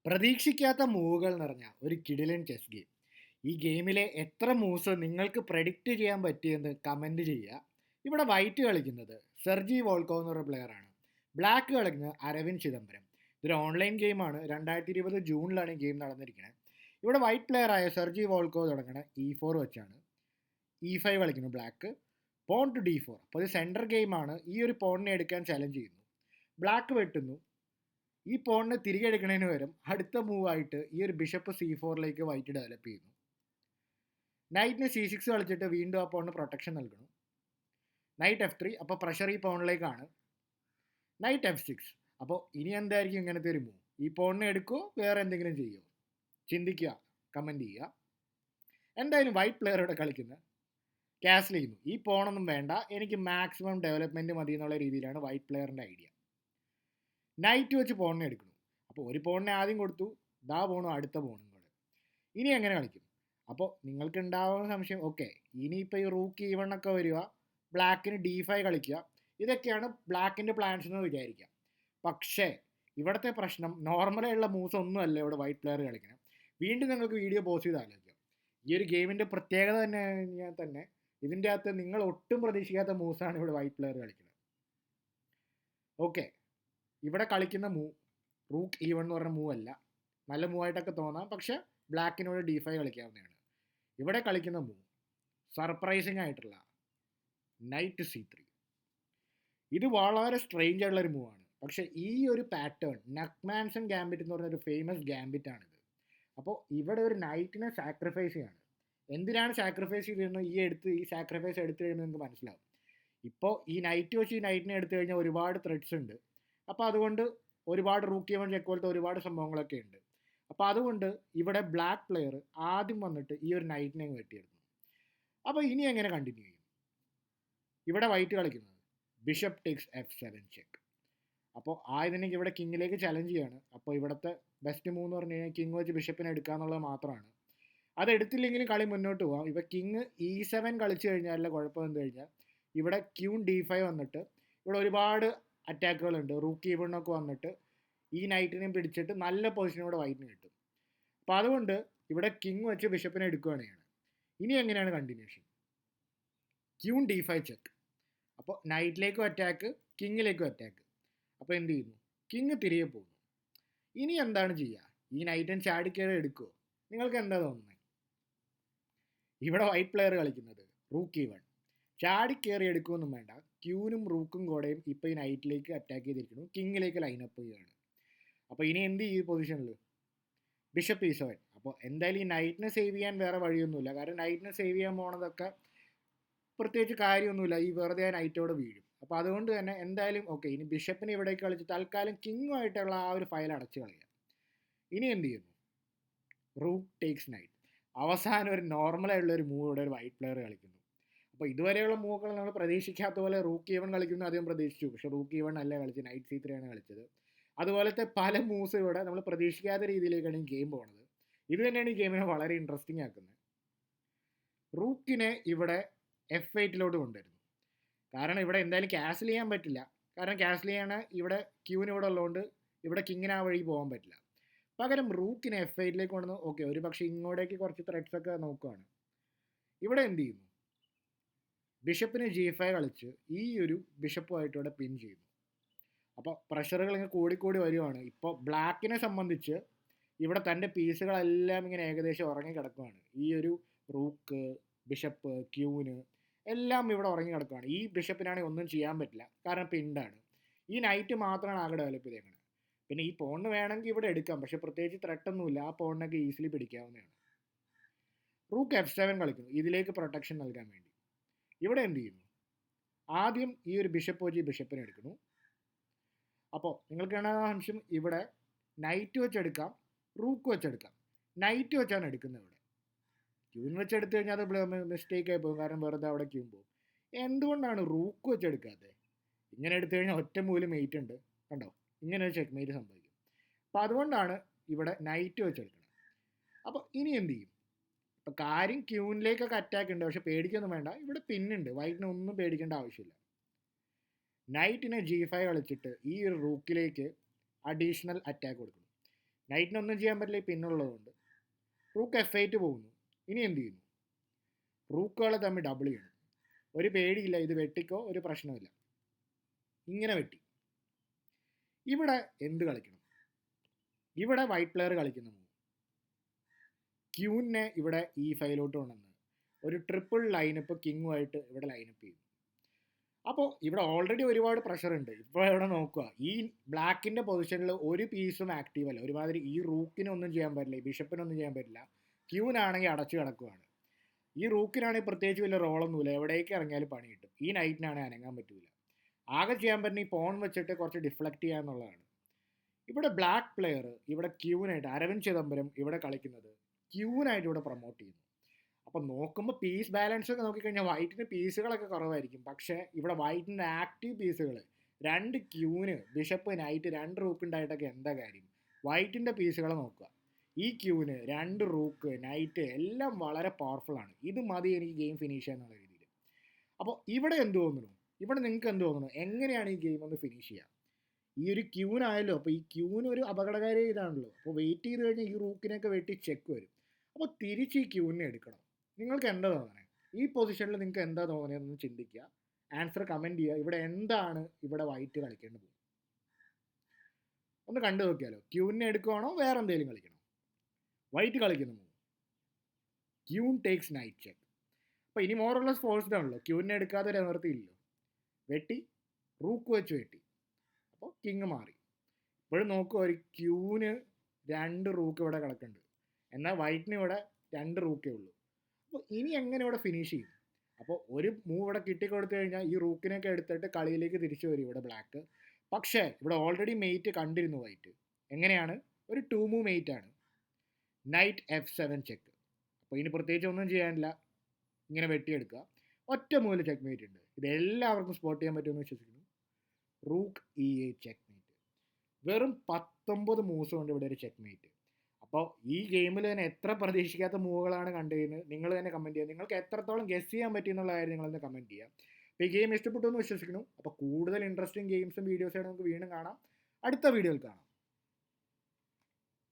പ്രതീക്ഷിക്കാത്ത മൂവുകൾ നിറഞ്ഞ ഒരു കിടിലൻ ചെസ് ഗെയിം. ഈ ഗെയിമിലെ എത്ര മൂവ്സ് നിങ്ങൾക്ക് പ്രഡിക്റ്റ് ചെയ്യാൻ പറ്റിയെന്ന് കമൻറ്റ് ചെയ്യുക. ഇവിടെ വൈറ്റ് കളിക്കുന്നത് സെർജി വോൾക്കോ എന്നൊരു പ്ലെയറാണ്. ബ്ലാക്ക് കളിക്കുന്നത് അരവിന്ദ് ചിദംബരം. ഇതൊരു ഓൺലൈൻ ഗെയിമാണ്. 2020 ജൂണിലാണ് ഈ ഗെയിം നടന്നിരിക്കുന്നത്. ഇവിടെ വൈറ്റ് പ്ലെയറായ സെർജി വോൾക്കോ തുടങ്ങണ E4 വെച്ചാണ്. E5 കളിക്കുന്നു ബ്ലാക്ക്. Porn to D4. അപ്പോൾ ഇത് സെൻറ്റർ ഗെയിമാണ്. ഈ ഒരു പോണിനെ എടുക്കാൻ ചലഞ്ച് ചെയ്യുന്നു. ബ്ലാക്ക് വെട്ടുന്നു. ഈ പോണിനെ തിരികെ എടുക്കുന്നതിന് പകരം അടുത്ത മൂവായിട്ട് ഈ ഒരു ബിഷപ്പ് C4ലേക്ക് വൈറ്റ് ഡെവലപ്പ് ചെയ്യുന്നു. നൈറ്റിന് C6 കളിച്ചിട്ട് വീണ്ടും ആ പോണിന് പ്രൊട്ടക്ഷൻ നൽകണം. Night F3. അപ്പോൾ പ്രഷർ ഈ പോണിലേക്കാണ്. Night F6. അപ്പോൾ ഇനി എന്തായിരിക്കും ഇങ്ങനത്തെ ഒരു മൂവ്? ഈ പോണിനെ എടുക്കുമോ വേറെ എന്തെങ്കിലും ചെയ്യുമോ? ചിന്തിക്കുക, കമൻറ്റ് ചെയ്യുക. എന്തായാലും വൈറ്റ് പ്ലെയർ ഇവിടെ കളിക്കുന്നത് ക്യാൻസൽ ചെയ്യുന്നു. ഈ പോണൊന്നും വേണ്ട, എനിക്ക് മാക്സിമം ഡെവലപ്മെൻറ്റ് മതി എന്നുള്ള രീതിയിലാണ് വൈറ്റ് പ്ലെയറിൻ്റെ ഐഡിയ. നൈറ്റ് വെച്ച് പോണിനെ എടുക്കുന്നു. അപ്പോൾ ഒരു പോണിനെ ആദ്യം കൊടുത്തു, ദാ പോണു അടുത്ത പോണും കൂടെ. ഇനി എങ്ങനെ കളിക്കും? അപ്പോൾ നിങ്ങൾക്ക് ഉണ്ടാവുന്ന സംശയം, ഓക്കെ ഇനിയിപ്പോൾ ഈ റൂക്ക് ഈവണ്ണൊക്കെ വരിക, ബ്ലാക്കിന് D5 കളിക്കുക, ഇതൊക്കെയാണ് ബ്ലാക്കിൻ്റെ പ്ലാൻസ് എന്ന് വിചാരിക്കുക. പക്ഷേ ഇവിടുത്തെ പ്രശ്നം നോർമലായുള്ള മൂവ്സ് ഒന്നുമല്ല ഇവിടെ വൈറ്റ് പ്ലെയർ കളിക്കണം. വീണ്ടും നിങ്ങൾക്ക് വീഡിയോ പോസ്റ്റ് ചെയ്ത് ആലോചിക്കാം. ഈ ഒരു ഗെയിമിൻ്റെ പ്രത്യേകത തന്നെ ഇതിൻ്റെ അകത്ത് നിങ്ങൾ ഒട്ടും പ്രതീക്ഷിക്കാത്ത മൂവ്സാണ് ഇവിടെ വൈറ്റ് പ്ലെയർ കളിക്കുന്നത്. ഓക്കെ, ഇവിടെ കളിക്കുന്ന മൂവ് റൂക്ക് E1 എന്ന് പറഞ്ഞ മൂവ് അല്ല. നല്ല മൂവായിട്ടൊക്കെ തോന്നാം, പക്ഷേ ബ്ലാക്കിനോട് D5 കളിക്കാവുന്നതാണ്. ഇവിടെ കളിക്കുന്ന മൂവ് സർപ്രൈസിങ് ആയിട്ടുള്ള നൈറ്റ് C3. ഇത് വളരെ സ്ട്രേഞ്ച് ആയിട്ടുള്ളൊരു മൂവാണ്. പക്ഷേ ഈ ഒരു പാറ്റേൺ നക്മാൻസൺ ഗാംബിറ്റ് എന്ന് പറഞ്ഞൊരു ഫേമസ് ഗാംബിറ്റ് ആണിത്. അപ്പോൾ ഇവിടെ ഒരു നൈറ്റിനെ സാക്രിഫൈസ് ചെയ്യാണ്. എന്തിനാണ് സാക്രിഫൈസ് ചെയ്തതെന്ന് ഈ സാക്രിഫൈസ് എടുത്തു കഴിയുമ്പോൾ നിങ്ങൾക്ക് മനസ്സിലാവും. ഇപ്പോൾ ഈ നൈറ്റ് വെച്ച് ഈ നൈറ്റിനെ എടുത്തു കഴിഞ്ഞാൽ ഒരുപാട് ത്രെഡ്സ് ഉണ്ട്. അപ്പോൾ അതുകൊണ്ട് ഒരുപാട് റൂക്ക് ഈവൻ ചെക്ക് പോലത്തെ ഒരുപാട് സംഭവങ്ങളൊക്കെ ഉണ്ട്. അപ്പോൾ അതുകൊണ്ട് ഇവിടെ ബ്ലാക്ക് പ്ലെയർ ആദ്യം വന്നിട്ട് ഈ ഒരു നൈറ്റിനെ വെട്ടിയെടുക്കുന്നു. അപ്പോൾ ഇനി എങ്ങനെ കണ്ടിന്യൂ ചെയ്യും? ഇവിടെ വൈറ്റ് കളിക്കുന്നത് ബിഷപ്പ് ടേക്സ് F7 ചെക്ക്. അപ്പോൾ ആയതിനെങ്കിൽ ഇവിടെ കിങ്ങിലേക്ക് ചലഞ്ച് ചെയ്യാണ്. അപ്പോൾ ഇവിടുത്തെ ബെസ്റ്റ് മൂവ് എന്ന് പറഞ്ഞു കഴിഞ്ഞാൽ കിങ് വെച്ച് ബിഷപ്പിനെ എടുക്കുക എന്നുള്ളത് മാത്രമാണ്. അതെടുത്തില്ലെങ്കിലും കളി മുന്നോട്ട് പോകാം. ഇപ്പോൾ കിങ് E7 കളിച്ചു കഴിഞ്ഞാൽ കുഴപ്പം എന്ത് കഴിഞ്ഞാൽ ഇവിടെ ക്യൂൺ D5 വന്നിട്ട് ഇവിടെ ഒരുപാട് അറ്റാക്കുകളുണ്ട്. റൂക്ക് ഈവണ്ണൊക്കെ വന്നിട്ട് ഈ നൈറ്റിനെയും പിടിച്ചിട്ട് നല്ല പൊസിഷനോടെ വൈറ്റിന് കിട്ടും. അപ്പോൾ അതുകൊണ്ട് ഇവിടെ കിങ് വെച്ച് ബിഷപ്പിനെ എടുക്കുകയാണ്. ഇനി എങ്ങനെയാണ് കണ്ടിന്യൂഷൻ? Queen D5 check. അപ്പോൾ നൈറ്റിലേക്കും അറ്റാക്ക്, കിങ്ങിലേക്കും അറ്റാക്ക്. അപ്പോൾ എന്ത് ചെയ്യുന്നു? കിങ് തിരികെ പോകുന്നു. ഇനി എന്താണ് ചെയ്യുക? ഈ നൈറ്റിന് ചാടിക്കയറി എടുക്കുമോ? നിങ്ങൾക്ക് എന്താ തോന്നുന്നത്? ഇവിടെ വൈറ്റ് പ്ലെയർ കളിക്കുന്നത് റൂക്ക് E1. ചാടിക്കയറി എടുക്കുമൊന്നും വേണ്ട. ക്യൂനും റൂക്കും കൂടെയും ഇപ്പോൾ ഈ നൈറ്റിലേക്ക് അറ്റാക്ക് ചെയ്തിരിക്കുന്നു. കിങ്ങിലേക്ക് ലൈനപ്പ് ചെയ്യുകയാണ്. അപ്പോൾ ഇനി എന്ത് ചെയ്യും ഈ പൊസിഷനിൽ? Bishop E7. അപ്പോൾ എന്തായാലും ഈ നൈറ്റിനെ സേവ് ചെയ്യാൻ വേറെ വഴിയൊന്നുമില്ല. കാരണം നൈറ്റിനെ സേവ് ചെയ്യാൻ പോണതൊക്കെ പ്രത്യേകിച്ച് കാര്യമൊന്നുമില്ല. ഈ വെറുതെ ആ നൈറ്റോട് വീഴും. അപ്പോൾ അതുകൊണ്ട് തന്നെ എന്തായാലും ഓക്കെ, ഇനി ബിഷപ്പിനെ ഇവിടേക്ക് കളിച്ച് തൽക്കാലം കിങ്ങുമായിട്ടുള്ള ആ ഒരു ഫയൽ അടച്ചു കളയുക. ഇനി എന്ത് ചെയ്യുന്നു? Rook takes night. അവസാനം ഒരു നോർമലായിട്ടുള്ള ഒരു മൂവ് ഇവിടെ ഒരു വൈറ്റ് പ്ലെയർ കളിക്കുന്നു. അപ്പോൾ ഇതുവരെയുള്ള മൂവുകൾ നമ്മൾ പ്രതീക്ഷിക്കാത്ത പോലെ റൂക്ക് E1 കളിക്കുന്നു അധികം പ്രതീക്ഷിച്ചു. പക്ഷേ റൂക്ക് E1 അല്ല കളിച്ചത്, നൈറ്റ് C3 ആണ് കളിച്ചത്. അതുപോലത്തെ പല മൂവ്സ് ഇവിടെ നമ്മൾ പ്രതീക്ഷിക്കാത്ത രീതിയിലേക്കാണ് ഈ ഗെയിം പോകുന്നത്. ഇത് തന്നെയാണ് ഈ ഗെയിമിനെ വളരെ ഇൻട്രസ്റ്റിംഗ് ആക്കുന്നത്. റൂക്കിനെ ഇവിടെ F8 കൊണ്ടുവരുന്നു. കാരണം ഇവിടെ എന്തായാലും ക്യാൻസൽ ചെയ്യാൻ പറ്റില്ല. കാരണം ക്യാൻസൽ ചെയ്യാൻ ഇവിടെ ക്യൂന് ഇവിടെ ഉള്ളതുകൊണ്ട് ഇവിടെ കിങ്ങിന് ആ വഴി പോകാൻ പറ്റില്ല. പകരം റൂക്കിനെ F8 കൊണ്ടുവന്ന് ഓക്കെ, ഒരു പക്ഷേ ഇങ്ങോട്ടേക്ക് കുറച്ച് ത്രെഡ്സ് ഒക്കെ നോക്കുകയാണ്. ഇവിടെ എന്ത് ചെയ്യുന്നു? ബിഷപ്പിന് G5 കളിച്ച് ഈ ഒരു ബിഷപ്പുമായിട്ട് ഇവിടെ പിൻ ചെയ്യുന്നു. അപ്പോൾ പ്രഷറുകൾ ഇങ്ങനെ കൂടിക്കൂടി വരുവാണ്. ഇപ്പോൾ ബ്ലാക്കിനെ സംബന്ധിച്ച് ഇവിടെ തൻ്റെ പീസുകളെല്ലാം ഇങ്ങനെ ഏകദേശം ഉറങ്ങി കിടക്കുകയാണ്. ഈ ഒരു റൂക്ക്, ബിഷപ്പ്, ക്യൂന് എല്ലാം ഇവിടെ ഉറങ്ങി കിടക്കുകയാണ്. ഈ ബിഷപ്പിനാണെങ്കിൽ ഒന്നും ചെയ്യാൻ പറ്റില്ല, കാരണം പിൻഡാണ്. ഈ നൈറ്റ് മാത്രമാണ് ആകെ ഡെവലപ്പ് ചെയ്തേക്കുന്നത്. പിന്നെ ഈ പോണിന് വേണമെങ്കിൽ ഇവിടെ എടുക്കാം, പക്ഷേ പ്രത്യേകിച്ച് ത്രെട്ടൊന്നുമില്ല. ആ പോണിനൊക്കെ ഈസിലി പിടിക്കാവുന്നതാണ്. റൂക്ക് F7 കളിക്കുന്നു ഇതിലേക്ക് പ്രൊട്ടക്ഷൻ നൽകാൻ വേണ്ടി. ഇവിടെ എന്ത് ചെയ്യുന്നു? ആദ്യം ഈ ഒരു ബിഷപ്പ് വെച്ച് ഈ ബിഷപ്പിനെ എടുക്കുന്നു. അപ്പോൾ നിങ്ങൾക്ക് കാണാൻ ആവശ്യം ഇവിടെ നൈറ്റ് വെച്ചെടുക്കാം, റൂക്ക് വെച്ചെടുക്കാം. നൈറ്റ് വെച്ചാണ് എടുക്കുന്നത്. ഇവിടെ ക്യൂൻ വെച്ചെടുത്ത് കഴിഞ്ഞാൽ അത് മിസ്റ്റേക്ക് ആയി പോകും, കാരണം വെറുതെ അവിടെ ക്യൂൻ പോകും. എന്തുകൊണ്ടാണ് റൂക്ക് വെച്ചെടുക്കാത്തത്? ഇങ്ങനെ എടുത്തു കഴിഞ്ഞാൽ ഒറ്റ മൂലം മെയ്റ്റ് ഉണ്ട്, കണ്ടോ? ഇങ്ങനെ ഒരു ചെക്ക് മെയ്റ്റ് സംഭവിക്കും. അപ്പോൾ അതുകൊണ്ടാണ് ഇവിടെ നൈറ്റ് വെച്ചെടുക്കുന്നത്. അപ്പോൾ ഇനി എന്ത് ചെയ്യും? ഇപ്പോൾ കാര്യം ക്യൂനിലേക്കൊക്കെ അറ്റാക്ക് ഉണ്ട്, പക്ഷെ പേടിക്കൊന്നും വേണ്ട. ഇവിടെ പിന്നുണ്ട്, വൈറ്റിനെ ഒന്നും പേടിക്കേണ്ട ആവശ്യമില്ല. നൈറ്റിനെ G5 കളിച്ചിട്ട് ഈ ഒരു റൂക്കിലേക്ക് അഡീഷണൽ അറ്റാക്ക് കൊടുക്കുന്നു. നൈറ്റിനൊന്നും ചെയ്യാൻ പറ്റില്ല ഈ പിന്നുള്ളതുകൊണ്ട്. റൂക്ക് F8 പോകുന്നു. ഇനി എന്ത് ചെയ്യുന്നു? റൂക്കുകളെ തമ്മിൽ ഡബിൾ ചെയ്യണം. ഒരു പേടിയില്ല, ഇത് വെട്ടിക്കോ, ഒരു പ്രശ്നമില്ല. ഇങ്ങനെ വെട്ടി. ഇവിടെ എന്ത് കളിക്കണം? ഇവിടെ വൈറ്റ് പ്ലെയർ കളിക്കുന്ന മൂവ് ക്യൂവിനെ ഇവിടെ ഈ ഫൈലോട്ട് കൊണ്ടുവന്ന് ഒരു ട്രിപ്പിൾ ലൈനപ്പ് കിങ്ങുമായിട്ട് ഇവിടെ ലൈനപ്പ് ചെയ്തു. അപ്പോൾ ഇവിടെ ഓൾറെഡി ഒരുപാട് പ്രഷർ ഉണ്ട്. ഇപ്പോൾ ഇവിടെ നോക്കുക, ഈ ബ്ലാക്കിൻ്റെ പൊസിഷനിൽ ഒരു പീസും ആക്റ്റീവ് അല്ല. ഒരുമാതിരി ഈ റൂക്കിനൊന്നും ചെയ്യാൻ പറ്റില്ല, ഈ ബിഷപ്പിനൊന്നും ചെയ്യാൻ പറ്റില്ല. ക്യൂവിനാണെങ്കിൽ അടച്ചു കിടക്കുകയാണ്. ഈ റൂക്കിനാണെങ്കിൽ പ്രത്യേകിച്ച് വലിയ റോളൊന്നുമില്ല, എവിടേക്ക് ഇറങ്ങിയാലും പണി കിട്ടും. ഈ നൈറ്റിനാണെങ്കിൽ അനങ്ങാൻ പറ്റില്ല. ആകെ ചെയ്യാൻ പറ്റുന്ന ഈ പോൺ വെച്ചിട്ട് കുറച്ച് ഡിഫ്ലക്റ്റ് ചെയ്യുക എന്നുള്ളതാണ്. ഇവിടെ ബ്ലാക്ക് പ്ലെയർ ഇവിടെ ക്യൂവിനായിട്ട് അരവിന്ദ് ചിദംബരം ഇവിടെ കളിക്കുന്നത് ക്യൂവിനായിട്ട് ഇവിടെ പ്രൊമോട്ട് ചെയ്യുന്നു. അപ്പോൾ നോക്കുമ്പോൾ പീസ് ബാലൻസ് ഒക്കെ നോക്കിക്കഴിഞ്ഞാൽ വൈറ്റിന് പീസുകളൊക്കെ കുറവായിരിക്കും. പക്ഷേ ഇവിടെ വൈറ്റിൻ്റെ ആക്റ്റീവ് പീസുകൾ 2 ക്യൂവിന്, ബിഷപ്പ്, നൈറ്റ് 2 റൂക്ക് ഉണ്ടായിട്ടൊക്കെ എന്താ കാര്യം? വൈറ്റിൻ്റെ പീസുകളെ നോക്കുക. ഈ ക്യൂവിന് 2 റൂക്ക്, നൈറ്റ് എല്ലാം വളരെ പവർഫുൾ ആണ്. ഇത് മതി എനിക്ക് ഗെയിം ഫിനിഷ് ചെയ്യാന്നുള്ള രീതിയിൽ. അപ്പോൾ ഇവിടെ എന്ത് തോന്നുന്നു? ഇവിടെ നിങ്ങൾക്ക് എന്ത് തോന്നുന്നു? എങ്ങനെയാണ് ഈ ഗെയിം ഒന്ന് ഫിനിഷ് ചെയ്യുക? ഈ ഒരു ക്യൂവിനായല്ലോ. അപ്പോൾ ഈ ക്യൂവിന് ഒരു അപകടകാരി ഇതാണല്ലോ. അപ്പോൾ വെയിറ്റ് ചെയ്ത് കഴിഞ്ഞാൽ ഈ റൂക്കിനൊക്കെ വെട്ടി ചെക്ക് വരും. അപ്പോൾ തിരിച്ച് ഈ ക്യൂവിനെ എടുക്കണം. നിങ്ങൾക്ക് എന്താ തോന്നണേ? ഈ പൊസിഷനിൽ നിങ്ങൾക്ക് എന്താ തോന്നുന്നതെന്ന് ചിന്തിക്കുക. ആൻസർ കമൻറ്റ് ചെയ്യുക. ഇവിടെ എന്താണ് ഇവിടെ വൈറ്റ് കളിക്കേണ്ടത്? ഒന്ന് കണ്ടു നോക്കിയാലോ. ക്യൂവിനെ എടുക്കുവാണോ വേറെ എന്തെങ്കിലും കളിക്കണം? വൈറ്റ് കളിക്കുന്ന move queen takes night check. അപ്പോൾ ഇനി മോറോളസ് ഫോഴ്സ്ഡ് ആണല്ലോ. ക്യൂവിനെ എടുക്കാതെ ഒരു നിവർത്തിയില്ലല്ലോ. വെട്ടി, റൂക്ക് വെച്ച് വെട്ടി. അപ്പോൾ കിങ് മാറി. ഇപ്പോഴും നോക്കുക, ഒരു ക്യൂവിന് 2 റൂക്ക് ഇവിടെ കിടക്കുന്നുണ്ട്. എന്നാൽ വൈറ്റിന് ഇവിടെ 2 റൂക്കേ ഉള്ളൂ. അപ്പോൾ ഇനി എങ്ങനെ ഇവിടെ ഫിനിഷ് ചെയ്യും? അപ്പോൾ ഒരു മൂവ് ഇവിടെ കിട്ടിക്കൊടുത്തു കഴിഞ്ഞാൽ ഈ റൂക്കിനൊക്കെ എടുത്തിട്ട് കളിയിലേക്ക് തിരിച്ചു വരും ഇവിടെ ബ്ലാക്ക്. പക്ഷേ ഇവിടെ ഓൾറെഡി മെയ്റ്റ് കണ്ടിരുന്നു വൈറ്റ്. എങ്ങനെയാണ്? ഒരു 2 മൂവ് മെയ്റ്റ് ആണ്. Night F7 check. അപ്പോൾ ഇനി പ്രത്യേകിച്ച് ഒന്നും ചെയ്യാനില്ല, ഇങ്ങനെ വെട്ടിയെടുക്കുക. ഒറ്റ മൂവിൽ ചെക്ക് മേറ്റ് ഉണ്ട്. ഇത് എല്ലാവർക്കും സ്പോട്ട് ചെയ്യാൻ പറ്റുമെന്ന് വിശ്വസിക്കുന്നു. Rook E8 check mate. വെറും 19 മൂവ്സ് കൊണ്ട് ഇവിടെ ഒരു ചെക്ക് മേറ്റ്. അപ്പോൾ ഈ ഗെയിമിൽ തന്നെ എത്ര പ്രതീക്ഷിക്കാത്ത മൂവുകളാണ് കണ്ടുകഴിഞ്ഞത് നിങ്ങൾ തന്നെ കമൻറ്റ് ചെയ്യുക. നിങ്ങൾക്ക് എത്രത്തോളം ഗസ് ചെയ്യാൻ പറ്റിയെന്നുള്ള കാര്യം നിങ്ങളൊന്ന് കമൻറ്റ് ചെയ്യുക. അപ്പോൾ ഈ ഗെയിം ഇഷ്ടപ്പെട്ടു എന്ന് വിശ്വസിക്കുന്നു. അപ്പോൾ കൂടുതൽ ഇൻട്രസ്റ്റിംഗ് ഗെയിംസും വീഡിയോസും നമുക്ക് വീണ്ടും കാണാം. അടുത്ത വീഡിയോയിൽ കാണാം.